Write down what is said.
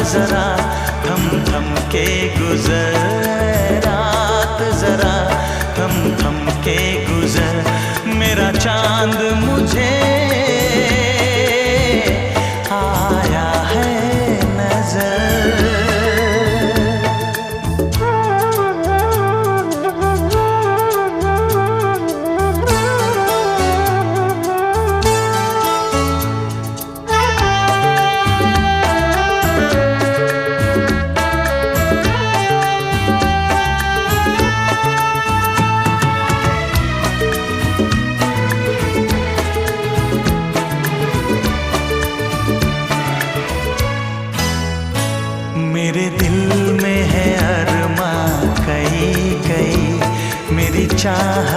जरा थम थम के गुजर, रात जरा थम थम के गुजर। मेरा चांद मुझे आया है नजर। मेरे दिल में है अरमा कई कई, मेरी चाह